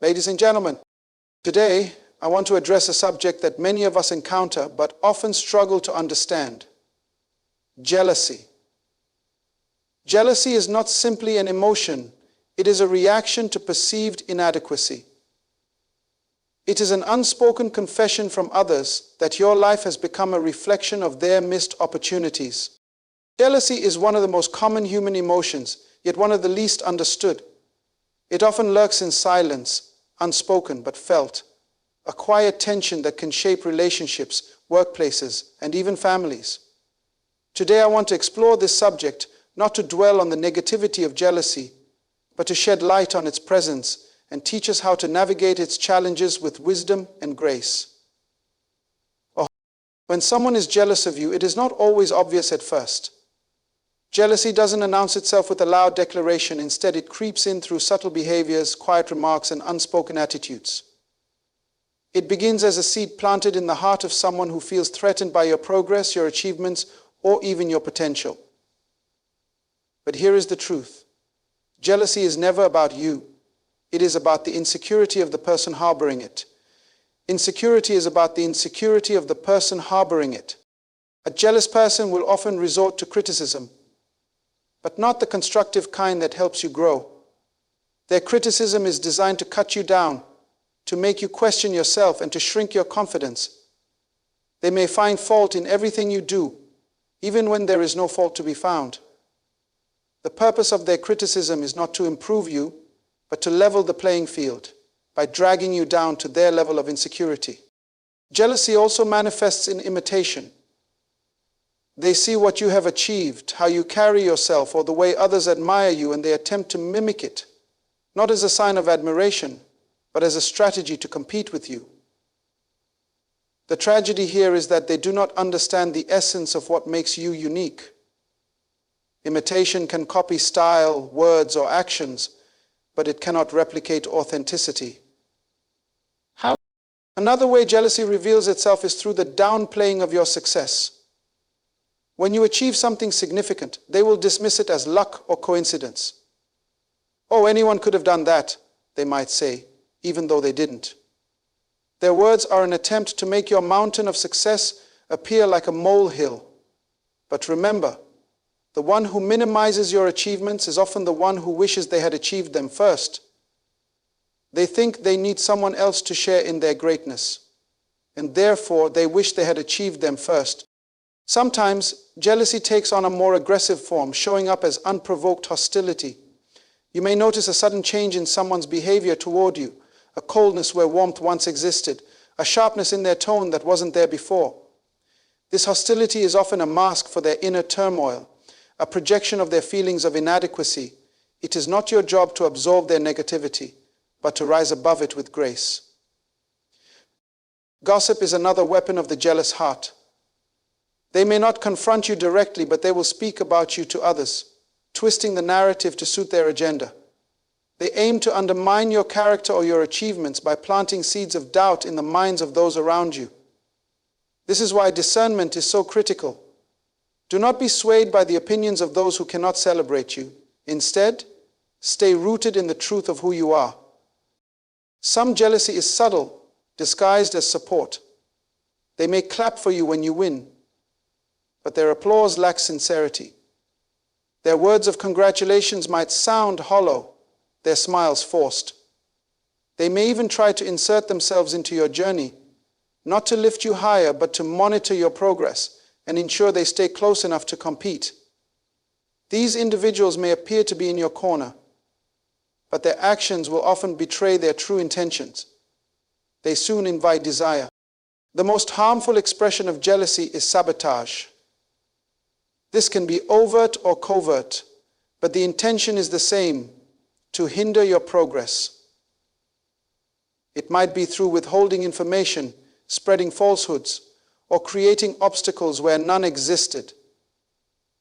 Ladies and gentlemen, today I want to address a subject that many of us encounter but often struggle to understand: jealousy. Jealousy is not simply an emotion, it is a reaction to perceived inadequacy. It is an unspoken confession from others that your life has become a reflection of their missed opportunities. Jealousy is one of the most common human emotions, yet one of the least understood. It often lurks in silence, unspoken but felt, a quiet tension that can shape relationships, workplaces, and even families. Today I want to explore this subject, not to dwell on the negativity of jealousy, but to shed light on its presence and teach us how to navigate its challenges with wisdom and grace. When someone is jealous of you, it is not always obvious at first. Jealousy doesn't announce itself with a loud declaration. Instead, it creeps in through subtle behaviors, quiet remarks, and unspoken attitudes. It begins as a seed planted in the heart of someone who feels threatened by your progress, your achievements, or even your potential. But here is the truth. Jealousy is never about you. It is about the insecurity of the person harboring it. Insecurity is about the insecurity of the person harboring it. A jealous person will often resort to criticism, but not the constructive kind that helps you grow. Their criticism is designed to cut you down, to make you question yourself, and to shrink your confidence. They may find fault in everything you do, even when there is no fault to be found. The purpose of their criticism is not to improve you, but to level the playing field by dragging you down to their level of insecurity. Jealousy also manifests in imitation. They see what you have achieved, how you carry yourself, or the way others admire you, and they attempt to mimic it, not as a sign of admiration, but as a strategy to compete with you. The tragedy here is that they do not understand the essence of what makes you unique. Imitation can copy style, words, or actions, but it cannot replicate authenticity. How? Another way jealousy reveals itself is through the downplaying of your success. When you achieve something significant, they will dismiss it as luck or coincidence. Oh, anyone could have done that, they might say, even though they didn't. Their words are an attempt to make your mountain of success appear like a molehill. But remember, the one who minimizes your achievements is often the one who wishes they had achieved them first. They think they need someone else to share in their greatness, and therefore they wish they had achieved them first. Sometimes, jealousy takes on a more aggressive form, showing up as unprovoked hostility. You may notice a sudden change in someone's behavior toward you, a coldness where warmth once existed, a sharpness in their tone that wasn't there before. This hostility is often a mask for their inner turmoil, a projection of their feelings of inadequacy. It is not your job to absorb their negativity, but to rise above it with grace. Gossip is another weapon of the jealous heart. They may not confront you directly, but they will speak about you to others, twisting the narrative to suit their agenda. They aim to undermine your character or your achievements by planting seeds of doubt in the minds of those around you. This is why discernment is so critical. Do not be swayed by the opinions of those who cannot celebrate you. Instead, stay rooted in the truth of who you are. Some jealousy is subtle, disguised as support. They may clap for you when you win, but their applause lacks sincerity. Their words of congratulations might sound hollow, their smiles forced. They may even try to insert themselves into your journey, not to lift you higher, but to monitor your progress and ensure they stay close enough to compete. These individuals may appear to be in your corner, but their actions will often betray their true intentions. They soon invite desire. The most harmful expression of jealousy is sabotage. This can be overt or covert, but the intention is the same: to hinder your progress. It might be through withholding information, spreading falsehoods, or creating obstacles where none existed.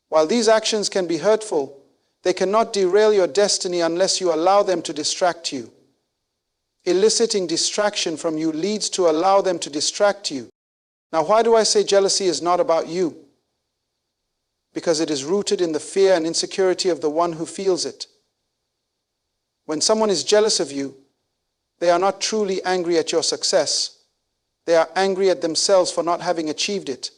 While these actions can be hurtful, they cannot derail your destiny unless you allow them to distract you. Eliciting distraction from you leads to allow them to distract you. Now, why do I say jealousy is not about you? Because it is rooted in the fear and insecurity of the one who feels it. When someone is jealous of you, They are not truly angry at your success. They are angry at themselves for not having achieved it.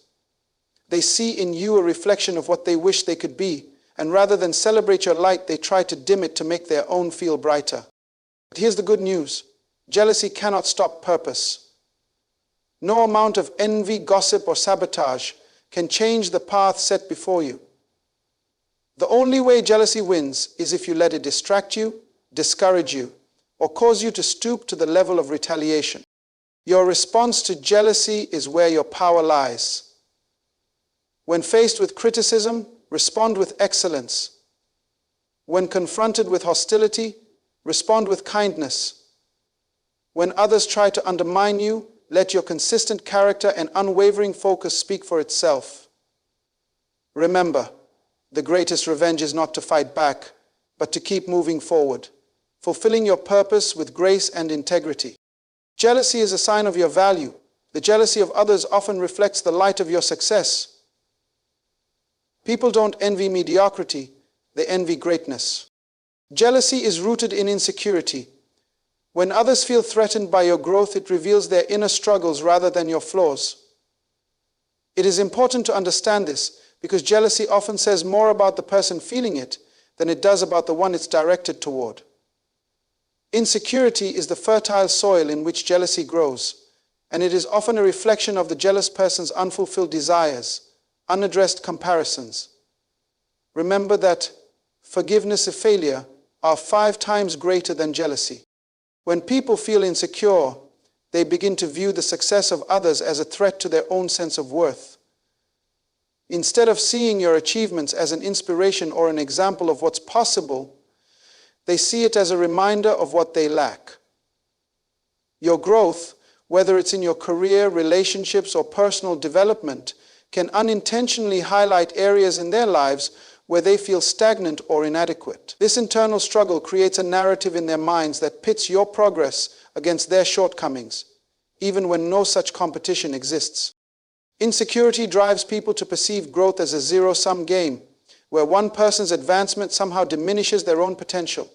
They see in you a reflection of what they wish they could be, and rather than celebrate your light, they try to dim it to make their own feel brighter. But here's the good news. Jealousy cannot stop purpose. No amount of envy, gossip, or sabotage can change the path set before you. The only way jealousy wins is if you let it distract you, discourage you, or cause you to stoop to the level of retaliation. Your response to jealousy is where your power lies. When faced with criticism, respond with excellence. When confronted with hostility, respond with kindness. When others try to undermine you, let your consistent character and unwavering focus speak for itself. Remember, the greatest revenge is not to fight back, but to keep moving forward, fulfilling your purpose with grace and integrity. Jealousy is a sign of your value. The jealousy of others often reflects the light of your success. People don't envy mediocrity, they envy greatness. Jealousy is rooted in insecurity. When others feel threatened by your growth, it reveals their inner struggles rather than your flaws. It is important to understand this because jealousy often says more about the person feeling it than it does about the one it's directed toward. Insecurity is the fertile soil in which jealousy grows, and it is often a reflection of the jealous person's unfulfilled desires, unaddressed comparisons. Remember that forgiveness and failure are 5 times greater than jealousy. When people feel insecure, they begin to view the success of others as a threat to their own sense of worth. Instead of seeing your achievements as an inspiration or an example of what's possible, they see it as a reminder of what they lack. Your growth, whether it's in your career, relationships, or personal development, can unintentionally highlight areas in their lives where they feel stagnant or inadequate. This internal struggle creates a narrative in their minds that pits your progress against their shortcomings, even when no such competition exists. Insecurity drives people to perceive growth as a zero-sum game, where one person's advancement somehow diminishes their own potential.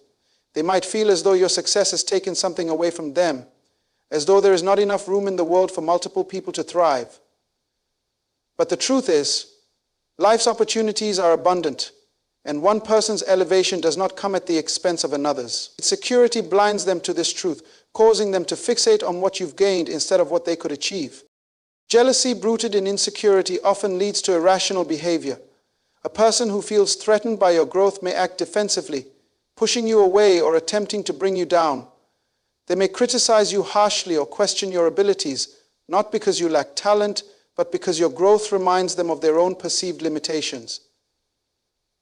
They might feel as though your success has taken something away from them, as though there is not enough room in the world for multiple people to thrive. But the truth is, life's opportunities are abundant, and one person's elevation does not come at the expense of another's. Insecurity blinds them to this truth, causing them to fixate on what you've gained instead of what they could achieve. Jealousy rooted in insecurity often leads to irrational behavior. A person who feels threatened by your growth may act defensively, pushing you away or attempting to bring you down. They may criticize you harshly or question your abilities, not because you lack talent, but because your growth reminds them of their own perceived limitations.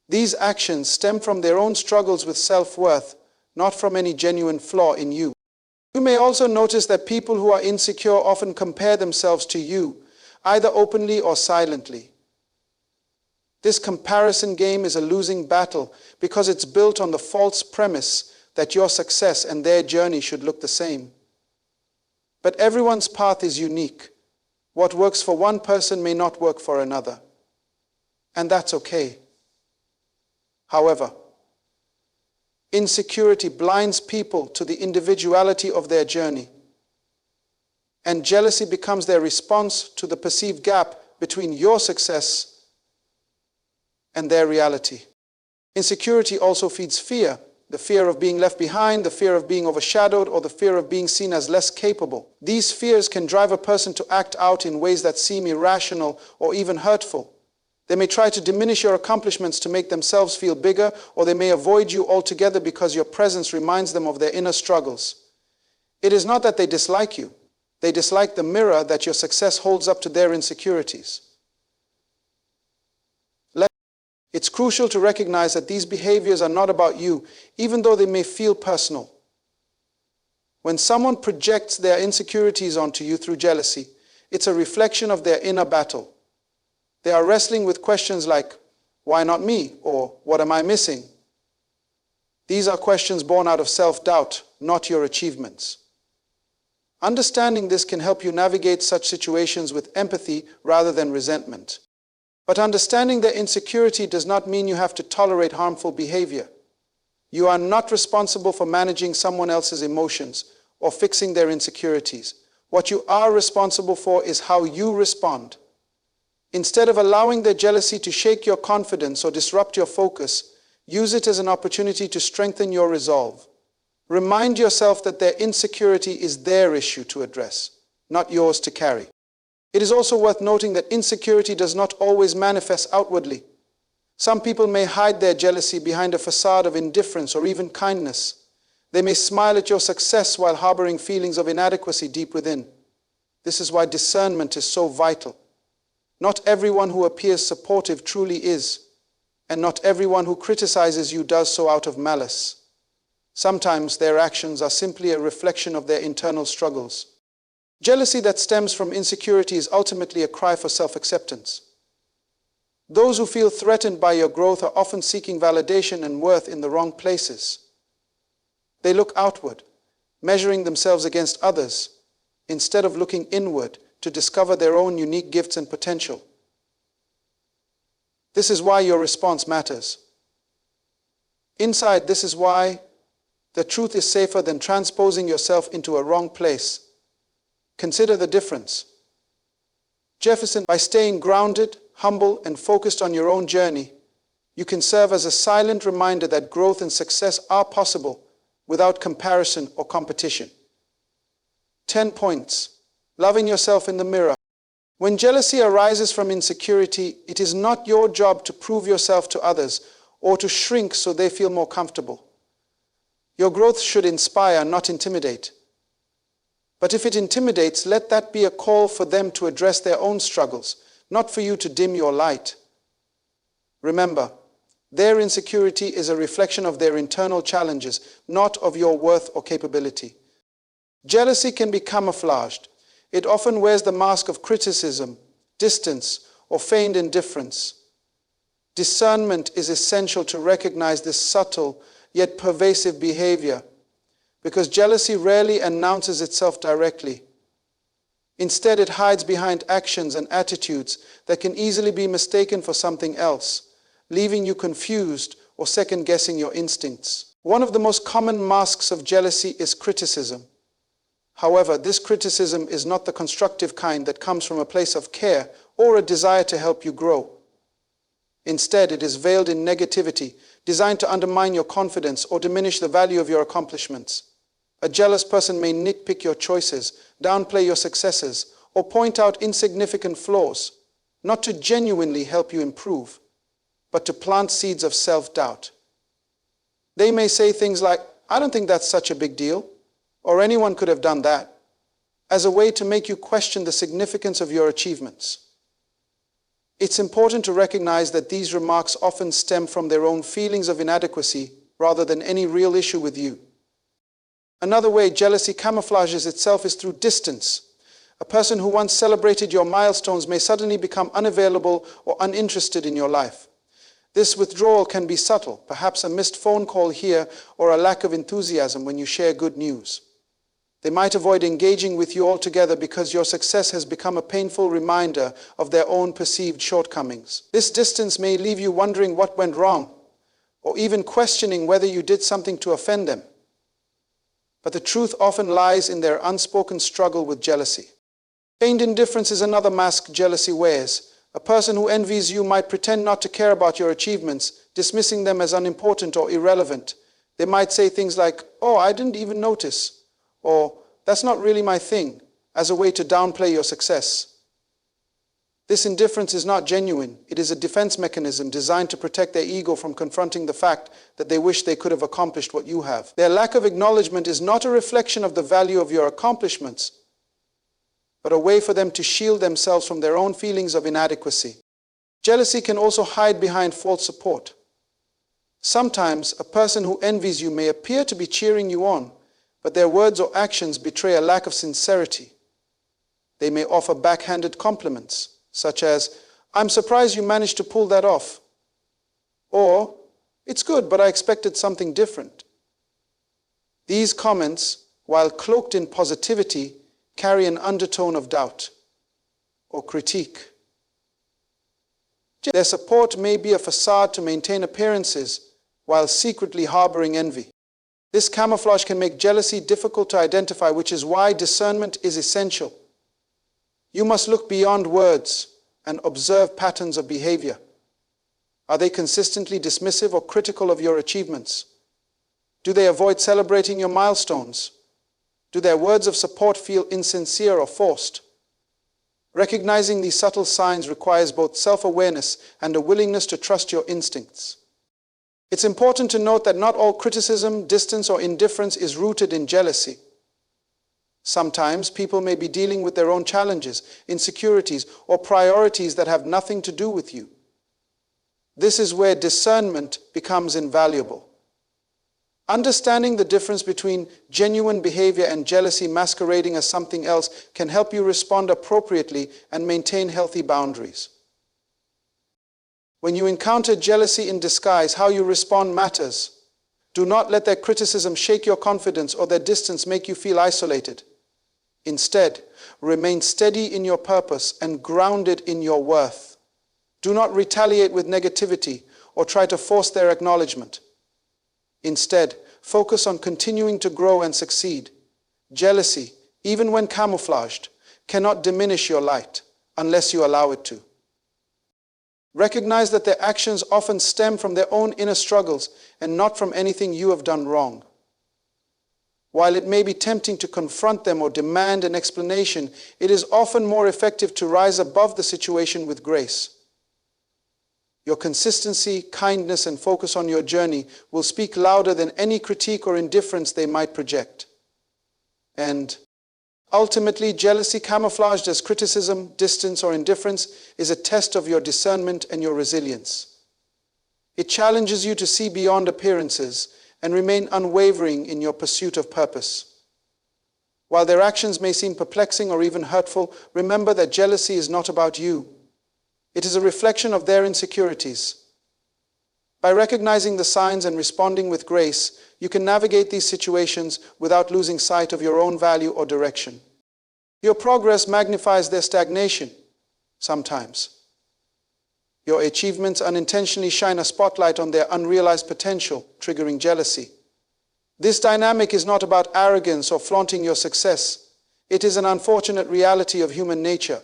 These actions stem from their own struggles with self-worth, not from any genuine flaw in you. You may also notice that people who are insecure often compare themselves to you, either openly or silently. This comparison game is a losing battle because it's built on the false premise that your success and their journey should look the same. But everyone's path is unique. What works for one person may not work for another. And that's okay. However, insecurity blinds people to the individuality of their journey, and jealousy becomes their response to the perceived gap between your success and their reality. Insecurity also feeds fear, the fear of being left behind, the fear of being overshadowed, or the fear of being seen as less capable. These fears can drive a person to act out in ways that seem irrational or even hurtful. They may try to diminish your accomplishments to make themselves feel bigger, or they may avoid you altogether because your presence reminds them of their inner struggles. It is not that they dislike you. They dislike the mirror that your success holds up to their insecurities. It's crucial to recognize that these behaviors are not about you, even though they may feel personal. When someone projects their insecurities onto you through jealousy, it's a reflection of their inner battle. They are wrestling with questions like, why not me? Or what am I missing? These are questions born out of self-doubt, not your achievements. Understanding this can help you navigate such situations with empathy rather than resentment. But understanding their insecurity does not mean you have to tolerate harmful behavior. You are not responsible for managing someone else's emotions or fixing their insecurities. What you are responsible for is how you respond. Instead of allowing their jealousy to shake your confidence or disrupt your focus, use it as an opportunity to strengthen your resolve. Remind yourself that their insecurity is their issue to address, not yours to carry. It is also worth noting that insecurity does not always manifest outwardly. Some people may hide their jealousy behind a facade of indifference or even kindness. They may smile at your success while harboring feelings of inadequacy deep within. This is why discernment is so vital. Not everyone who appears supportive truly is, and not everyone who criticizes you does so out of malice. Sometimes their actions are simply a reflection of their internal struggles. Jealousy that stems from insecurity is ultimately a cry for self-acceptance. Those who feel threatened by your growth are often seeking validation and worth in the wrong places. They look outward, measuring themselves against others, instead of looking inward to discover their own unique gifts and potential. This is why your response matters. Inside, this is why the truth is safer than transposing yourself into a wrong place. Consider the difference. Jefferson, by staying grounded, humble, and focused on your own journey, you can serve as a silent reminder that growth and success are possible without comparison or competition. 10 points. Loving yourself in the mirror. When jealousy arises from insecurity, it is not your job to prove yourself to others or to shrink so they feel more comfortable. Your growth should inspire, not intimidate. But if it intimidates, let that be a call for them to address their own struggles, not for you to dim your light. Remember, their insecurity is a reflection of their internal challenges, not of your worth or capability. Jealousy can be camouflaged. It often wears the mask of criticism, distance, or feigned indifference. Discernment is essential to recognize this subtle yet pervasive behavior, because jealousy rarely announces itself directly. Instead, it hides behind actions and attitudes that can easily be mistaken for something else, leaving you confused or second-guessing your instincts. One of the most common masks of jealousy is criticism. However, this criticism is not the constructive kind that comes from a place of care or a desire to help you grow. Instead, it is veiled in negativity, designed to undermine your confidence or diminish the value of your accomplishments. A jealous person may nitpick your choices, downplay your successes, or point out insignificant flaws, not to genuinely help you improve, but to plant seeds of self-doubt. They may say things like, "I don't think that's such a big deal," or "anyone could have done that," as a way to make you question the significance of your achievements. It's important to recognize that these remarks often stem from their own feelings of inadequacy rather than any real issue with you. Another way jealousy camouflages itself is through distance. A person who once celebrated your milestones may suddenly become unavailable or uninterested in your life. This withdrawal can be subtle, perhaps a missed phone call here or a lack of enthusiasm when you share good news. They might avoid engaging with you altogether because your success has become a painful reminder of their own perceived shortcomings. This distance may leave you wondering what went wrong, or even questioning whether you did something to offend them. But the truth often lies in their unspoken struggle with jealousy. Feigned indifference is another mask jealousy wears. A person who envies you might pretend not to care about your achievements, dismissing them as unimportant or irrelevant. They might say things like, "Oh, I didn't even notice," or "That's not really my thing," as a way to downplay your success. This indifference is not genuine. It is a defense mechanism designed to protect their ego from confronting the fact that they wish they could have accomplished what you have. Their lack of acknowledgement is not a reflection of the value of your accomplishments, but a way for them to shield themselves from their own feelings of inadequacy. Jealousy can also hide behind false support. Sometimes a person who envies you may appear to be cheering you on, but their words or actions betray a lack of sincerity. They may offer backhanded compliments, such as, "I'm surprised you managed to pull that off," or "It's good, but I expected something different." These comments, while cloaked in positivity, carry an undertone of doubt or critique. Their support may be a facade to maintain appearances while secretly harboring envy. This camouflage can make jealousy difficult to identify, which is why discernment is essential. You must look beyond words and observe patterns of behavior. Are they consistently dismissive or critical of your achievements? Do they avoid celebrating your milestones? Do their words of support feel insincere or forced? Recognizing these subtle signs requires both self-awareness and a willingness to trust your instincts. It's important to note that not all criticism, distance, or indifference is rooted in jealousy. Sometimes people may be dealing with their own challenges, insecurities, or priorities that have nothing to do with you. This is where discernment becomes invaluable. Understanding the difference between genuine behavior and jealousy masquerading as something else can help you respond appropriately and maintain healthy boundaries. When you encounter jealousy in disguise, how you respond matters. Do not let their criticism shake your confidence or their distance make you feel isolated. Instead, remain steady in your purpose and grounded in your worth. Do not retaliate with negativity or try to force their acknowledgement. Instead, focus on continuing to grow and succeed. Jealousy, even when camouflaged, cannot diminish your light unless you allow it to. Recognize that their actions often stem from their own inner struggles and not from anything you have done wrong. While it may be tempting to confront them or demand an explanation, it is often more effective to rise above the situation with grace. Your consistency, kindness, and focus on your journey will speak louder than any critique or indifference they might project. And ultimately, jealousy camouflaged as criticism, distance, or indifference is a test of your discernment and your resilience. It challenges you to see beyond appearances and remain unwavering in your pursuit of purpose. While their actions may seem perplexing or even hurtful, remember that jealousy is not about you. It is a reflection of their insecurities. By recognizing the signs and responding with grace, you can navigate these situations without losing sight of your own value or direction. Your progress magnifies their stagnation, sometimes. Your achievements unintentionally shine a spotlight on their unrealized potential, triggering jealousy. This dynamic is not about arrogance or flaunting your success. It is an unfortunate reality of human nature.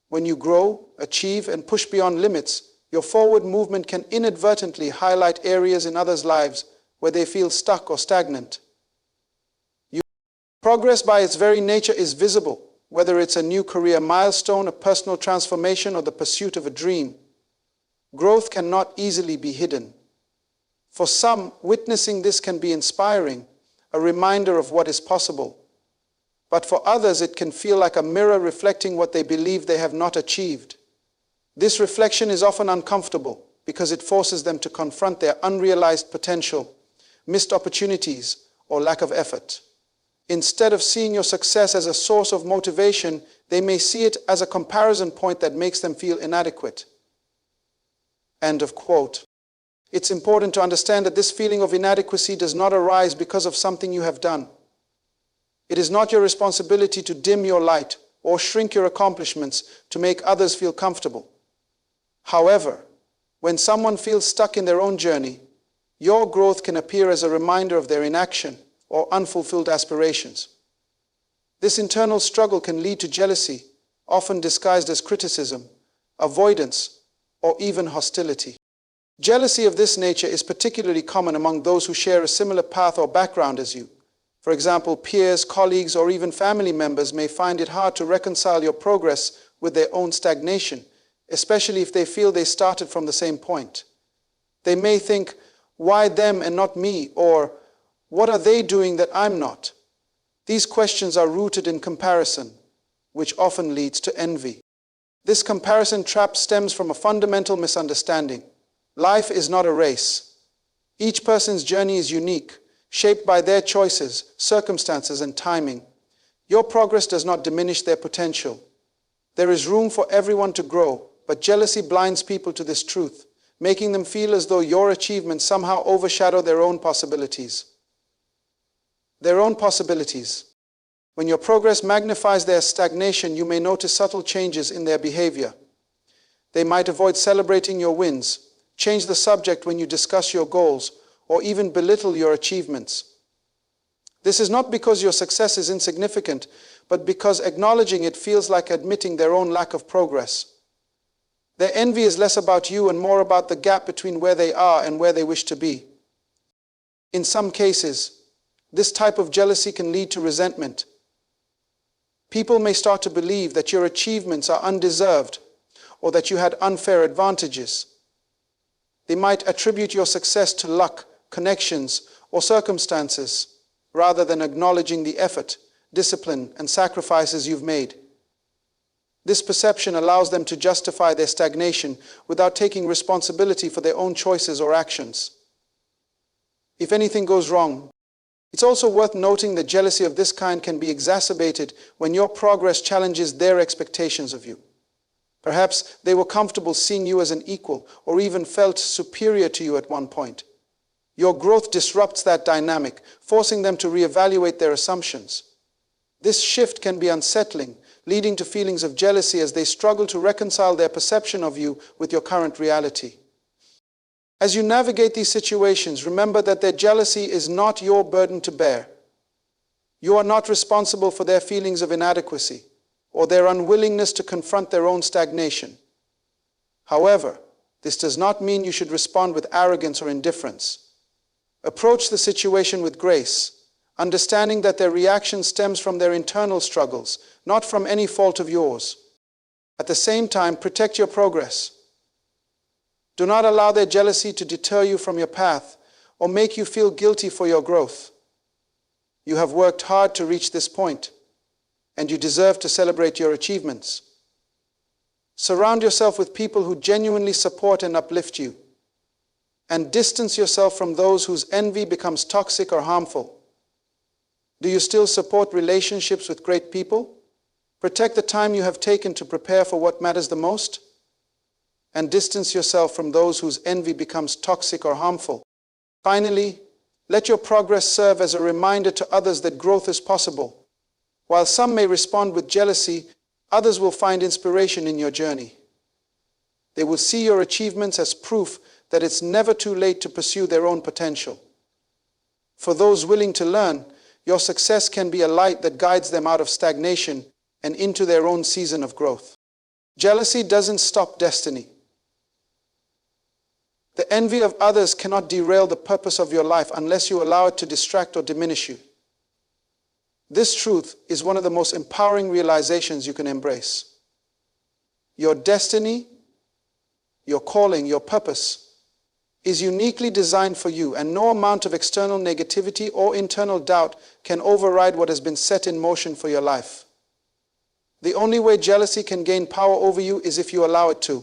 When you grow, achieve, and push beyond limits, your forward movement can inadvertently highlight areas in others' lives where they feel stuck or stagnant. Progress by its very nature is visible, whether it's a new career milestone, a personal transformation, or the pursuit of a dream. Growth cannot easily be hidden. For some, witnessing this can be inspiring, a reminder of what is possible. But for others, it can feel like a mirror reflecting what they believe they have not achieved. This reflection is often uncomfortable because it forces them to confront their unrealized potential, missed opportunities, or lack of effort. Instead of seeing your success as a source of motivation, they may see it as a comparison point that makes them feel inadequate. End of quote. It's important to understand that this feeling of inadequacy does not arise because of something you have done. It is not your responsibility to dim your light or shrink your accomplishments to make others feel comfortable. However, when someone feels stuck in their own journey, your growth can appear as a reminder of their inaction or unfulfilled aspirations. This internal struggle can lead to jealousy, often disguised as criticism, avoidance, or even hostility. Jealousy of this nature is particularly common among those who share a similar path or background as you. For example, peers, colleagues, or even family members may find it hard to reconcile your progress with their own stagnation, especially if they feel they started from the same point. They may think, why them and not me? Or, what are they doing that I'm not? These questions are rooted in comparison, which often leads to envy. This comparison trap stems from a fundamental misunderstanding. Life is not a race. Each person's journey is unique, shaped by their choices, circumstances, and timing. Your progress does not diminish their potential. There is room for everyone to grow, but jealousy blinds people to this truth, making them feel as though your achievements somehow overshadow their own possibilities. When your progress magnifies their stagnation, you may notice subtle changes in their behavior. They might avoid celebrating your wins, change the subject when you discuss your goals, or even belittle your achievements. This is not because your success is insignificant, but because acknowledging it feels like admitting their own lack of progress. Their envy is less about you and more about the gap between where they are and where they wish to be. In some cases, this type of jealousy can lead to resentment. People may start to believe that your achievements are undeserved or that you had unfair advantages. They might attribute your success to luck, connections, or circumstances, rather than acknowledging the effort, discipline, and sacrifices you've made. This perception allows them to justify their stagnation without taking responsibility for their own choices or actions. If anything goes wrong, it's also worth noting that jealousy of this kind can be exacerbated when your progress challenges their expectations of you. Perhaps they were comfortable seeing you as an equal or even felt superior to you at one point. Your growth disrupts that dynamic, forcing them to reevaluate their assumptions. This shift can be unsettling, leading to feelings of jealousy as they struggle to reconcile their perception of you with your current reality. As you navigate these situations, remember that their jealousy is not your burden to bear. You are not responsible for their feelings of inadequacy or their unwillingness to confront their own stagnation. However, this does not mean you should respond with arrogance or indifference. Approach the situation with grace, understanding that their reaction stems from their internal struggles, not from any fault of yours. At the same time, protect your progress. Do not allow their jealousy to deter you from your path or make you feel guilty for your growth. You have worked hard to reach this point, and you deserve to celebrate your achievements. Surround yourself with people who genuinely support and uplift you, and distance yourself from those whose envy becomes toxic or harmful. Do you still support relationships with great people? Protect the time you have taken to prepare for what matters the most, and distance yourself from those whose envy becomes toxic or harmful. Finally, let your progress serve as a reminder to others that growth is possible. While some may respond with jealousy, others will find inspiration in your journey. They will see your achievements as proof that it's never too late to pursue their own potential. For those willing to learn, your success can be a light that guides them out of stagnation and into their own season of growth. Jealousy doesn't stop destiny. The envy of others cannot derail the purpose of your life unless you allow it to distract or diminish you. This truth is one of the most empowering realizations you can embrace. Your destiny, your calling, your purpose is uniquely designed for you, and no amount of external negativity or internal doubt can override what has been set in motion for your life. The only way jealousy can gain power over you is if you allow it to.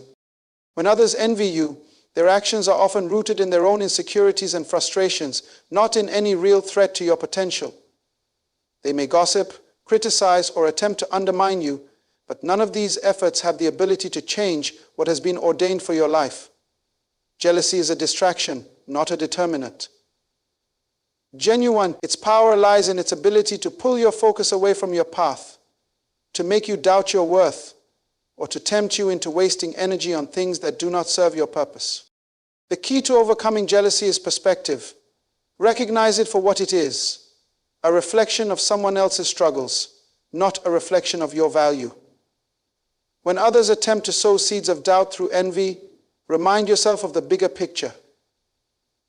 When others envy you, their actions are often rooted in their own insecurities and frustrations, not in any real threat to your potential. They may gossip, criticize, or attempt to undermine you, but none of these efforts have the ability to change what has been ordained for your life. Jealousy is a distraction, not a determinant. Genuine, its power lies in its ability to pull your focus away from your path, to make you doubt your worth, or to tempt you into wasting energy on things that do not serve your purpose. The key to overcoming jealousy is perspective. Recognize it for what it is, a reflection of someone else's struggles, not a reflection of your value. When others attempt to sow seeds of doubt through envy, remind yourself of the bigger picture.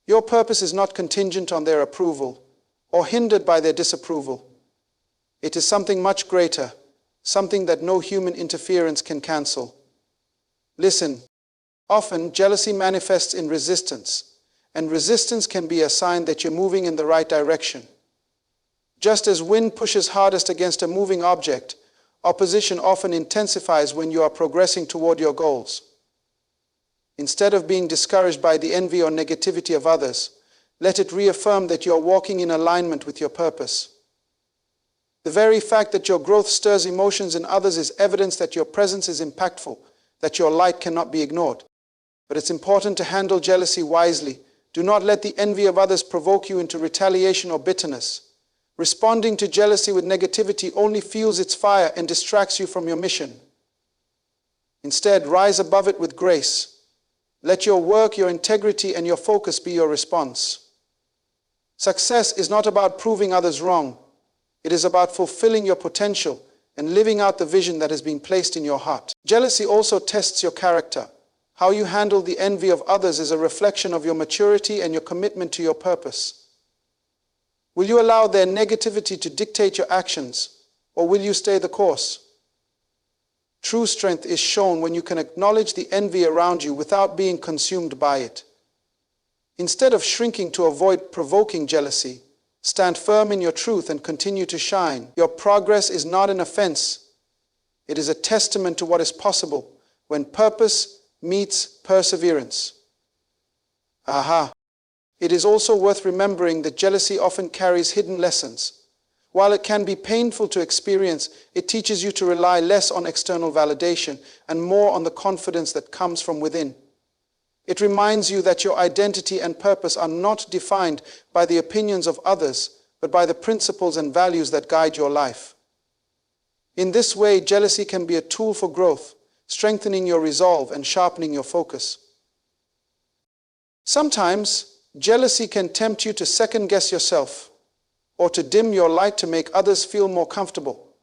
Your purpose is not contingent on their approval or hindered by their disapproval. It is something much greater, something that no human interference can cancel. Listen, often jealousy manifests in resistance, and resistance can be a sign that you're moving in the right direction. Just as wind pushes hardest against a moving object, opposition often intensifies when you are progressing toward your goals. Instead of being discouraged by the envy or negativity of others, let it reaffirm that you are walking in alignment with your purpose. The very fact that your growth stirs emotions in others is evidence that your presence is impactful, that your light cannot be ignored. But it's important to handle jealousy wisely. Do not let the envy of others provoke you into retaliation or bitterness. Responding to jealousy with negativity only fuels its fire and distracts you from your mission. Instead, rise above it with grace. Let your work, your integrity, and your focus be your response. Success is not about proving others wrong. It is about fulfilling your potential and living out the vision that has been placed in your heart. Jealousy also tests your character. How you handle the envy of others is a reflection of your maturity and your commitment to your purpose. Will you allow their negativity to dictate your actions, or will you stay the course? True strength is shown when you can acknowledge the envy around you without being consumed by it. Instead of shrinking to avoid provoking jealousy, stand firm in your truth and continue to shine. Your progress is not an offense. It is a testament to what is possible when purpose meets perseverance. Aha! It is also worth remembering that jealousy often carries hidden lessons. While it can be painful to experience, it teaches you to rely less on external validation and more on the confidence that comes from within. It reminds you that your identity and purpose are not defined by the opinions of others, but by the principles and values that guide your life. In this way, jealousy can be a tool for growth, strengthening your resolve and sharpening your focus. Sometimes, jealousy can tempt you to second-guess yourself or to dim your light to make others feel more comfortable.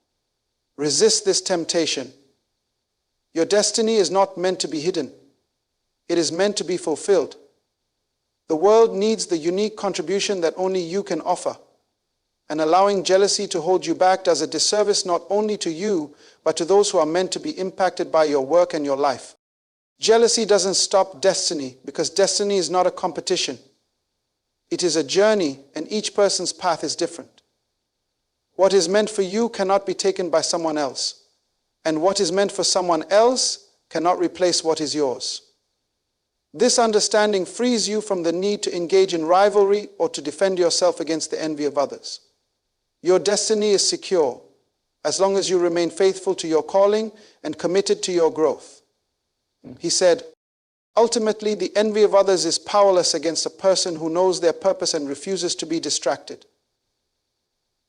Resist this temptation. Your destiny is not meant to be hidden. It is meant to be fulfilled. The world needs the unique contribution that only you can offer, and allowing jealousy to hold you back does a disservice not only to you, but to those who are meant to be impacted by your work and your life. Jealousy doesn't stop destiny, because destiny is not a competition. It is a journey, and each person's path is different. What is meant for you cannot be taken by someone else, and what is meant for someone else cannot replace what is yours. This understanding frees you from the need to engage in rivalry or to defend yourself against the envy of others. Your destiny is secure, as long as you remain faithful to your calling and committed to your growth. He said, ultimately, the envy of others is powerless against a person who knows their purpose and refuses to be distracted.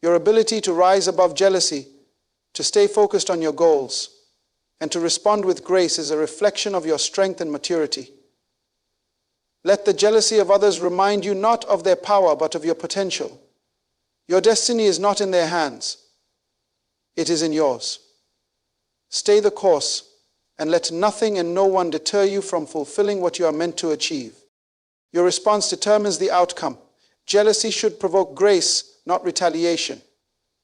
Your ability to rise above jealousy, to stay focused on your goals, and to respond with grace is a reflection of your strength and maturity. Let the jealousy of others remind you not of their power, but of your potential. Your destiny is not in their hands. It is in yours. Stay the course, and let nothing and no one deter you from fulfilling what you are meant to achieve. Your response determines the outcome. Jealousy should provoke grace, not retaliation.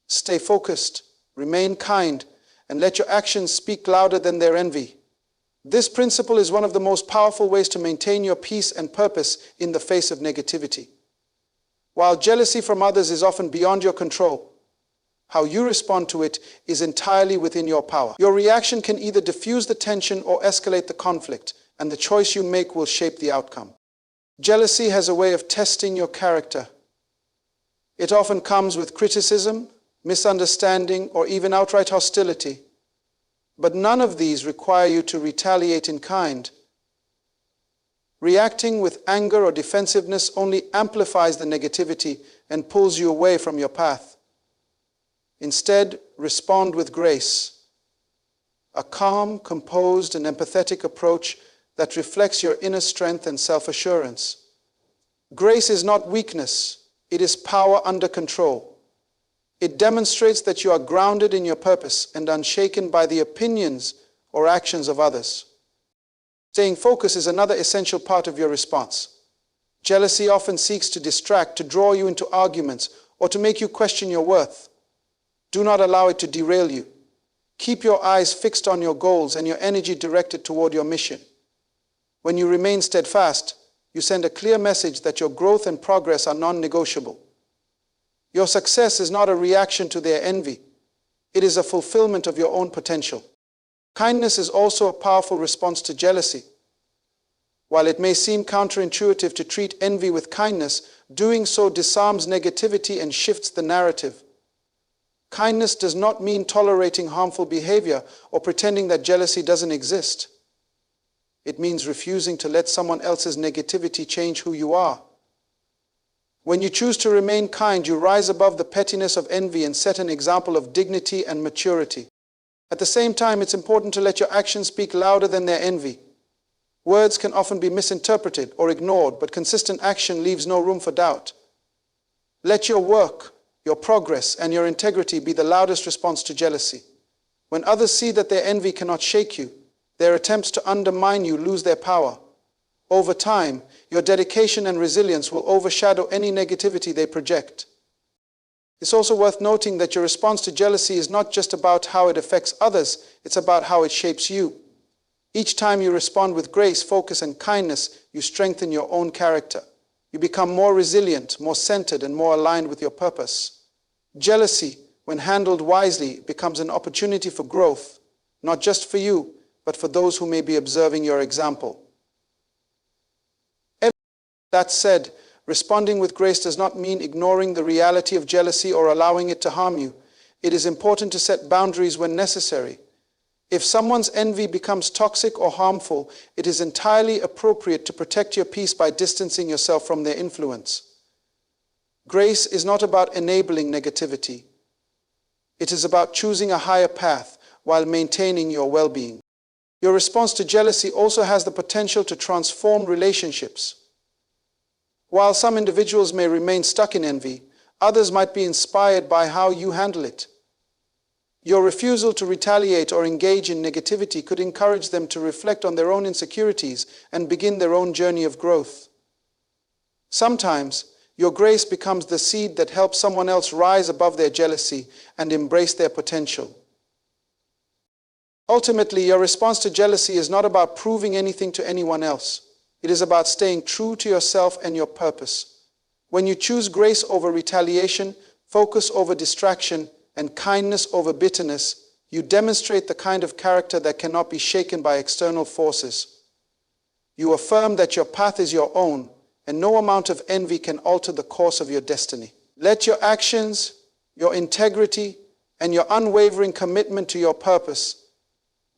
Stay focused, remain kind, and let your actions speak louder than their envy. This principle is one of the most powerful ways to maintain your peace and purpose in the face of negativity. While jealousy from others is often beyond your control, how you respond to it is entirely within your power. Your reaction can either diffuse the tension or escalate the conflict, and the choice you make will shape the outcome. Jealousy has a way of testing your character. It often comes with criticism, misunderstanding, or even outright hostility. But none of these require you to retaliate in kind. Reacting with anger or defensiveness only amplifies the negativity and pulls you away from your path. Instead, respond with grace. A calm, composed, and empathetic approach that reflects your inner strength and self-assurance. Grace is not weakness, it is power under control. It demonstrates that you are grounded in your purpose and unshaken by the opinions or actions of others. Staying focused is another essential part of your response. Jealousy often seeks to distract, to draw you into arguments, or to make you question your worth. Do not allow it to derail you. Keep your eyes fixed on your goals and your energy directed toward your mission. When you remain steadfast, you send a clear message that your growth and progress are non-negotiable. Your success is not a reaction to their envy. It is a fulfillment of your own potential. Kindness is also a powerful response to jealousy. While it may seem counterintuitive to treat envy with kindness, doing so disarms negativity and shifts the narrative. Kindness does not mean tolerating harmful behavior or pretending that jealousy doesn't exist. It means refusing to let someone else's negativity change who you are. When you choose to remain kind, you rise above the pettiness of envy and set an example of dignity and maturity. At the same time, it's important to let your actions speak louder than their envy. Words can often be misinterpreted or ignored, but consistent action leaves no room for doubt. Let your work, your progress, and your integrity be the loudest response to jealousy. When others see that their envy cannot shake you, their attempts to undermine you lose their power. Over time, your dedication and resilience will overshadow any negativity they project. It's also worth noting that your response to jealousy is not just about how it affects others, it's about how it shapes you. Each time you respond with grace, focus, and kindness, you strengthen your own character. You become more resilient, more centered, and more aligned with your purpose. Jealousy, when handled wisely, becomes an opportunity for growth, not just for you, but for those who may be observing your example. That said, responding with grace does not mean ignoring the reality of jealousy or allowing it to harm you. It is important to set boundaries when necessary. If someone's envy becomes toxic or harmful, it is entirely appropriate to protect your peace by distancing yourself from their influence. Grace is not about enabling negativity. It is about choosing a higher path while maintaining your well-being. Your response to jealousy also has the potential to transform relationships. While some individuals may remain stuck in envy, others might be inspired by how you handle it. Your refusal to retaliate or engage in negativity could encourage them to reflect on their own insecurities and begin their own journey of growth. Sometimes, your grace becomes the seed that helps someone else rise above their jealousy and embrace their potential. Ultimately, your response to jealousy is not about proving anything to anyone else. It is about staying true to yourself and your purpose. When you choose grace over retaliation, focus over distraction, and kindness over bitterness, you demonstrate the kind of character that cannot be shaken by external forces. You affirm that your path is your own, and no amount of envy can alter the course of your destiny. Let your actions, your integrity, and your unwavering commitment to your purpose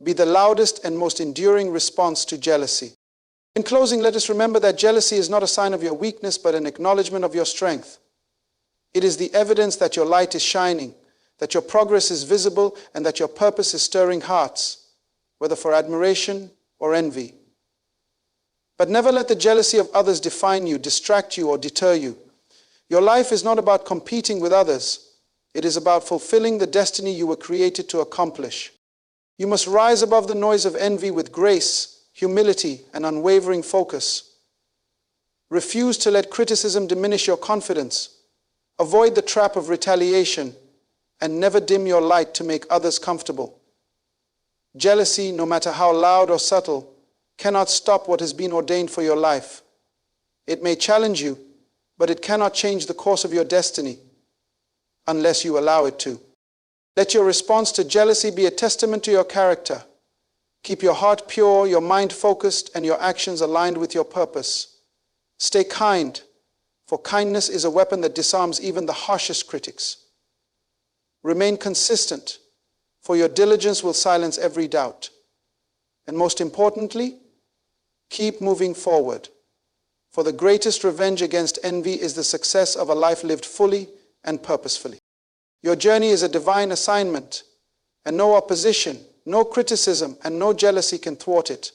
be the loudest and most enduring response to jealousy. In closing, let us remember that jealousy is not a sign of your weakness, but an acknowledgement of your strength. It is the evidence that your light is shining, that your progress is visible, and that your purpose is stirring hearts, whether for admiration or envy. But never let the jealousy of others define you, distract you, or deter you. Your life is not about competing with others. It is about fulfilling the destiny you were created to accomplish. You must rise above the noise of envy with grace, humility, and unwavering focus. Refuse to let criticism diminish your confidence. Avoid the trap of retaliation, and never dim your light to make others comfortable. Jealousy, no matter how loud or subtle, cannot stop what has been ordained for your life. It may challenge you, but it cannot change the course of your destiny unless you allow it to. Let your response to jealousy be a testament to your character. Keep your heart pure, your mind focused, and your actions aligned with your purpose. Stay kind, for kindness is a weapon that disarms even the harshest critics. Remain consistent, for your diligence will silence every doubt. And most importantly, keep moving forward, for the greatest revenge against envy is the success of a life lived fully and purposefully. Your journey is a divine assignment, and no opposition, no criticism, and no jealousy can thwart it.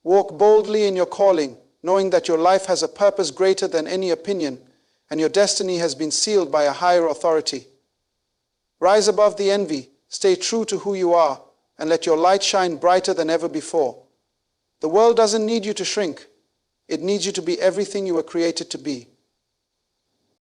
Walk boldly in your calling, knowing that your life has a purpose greater than any opinion, and your destiny has been sealed by a higher authority. Rise above the envy, stay true to who you are, and let your light shine brighter than ever before. The world doesn't need you to shrink. It needs you to be everything you were created to be.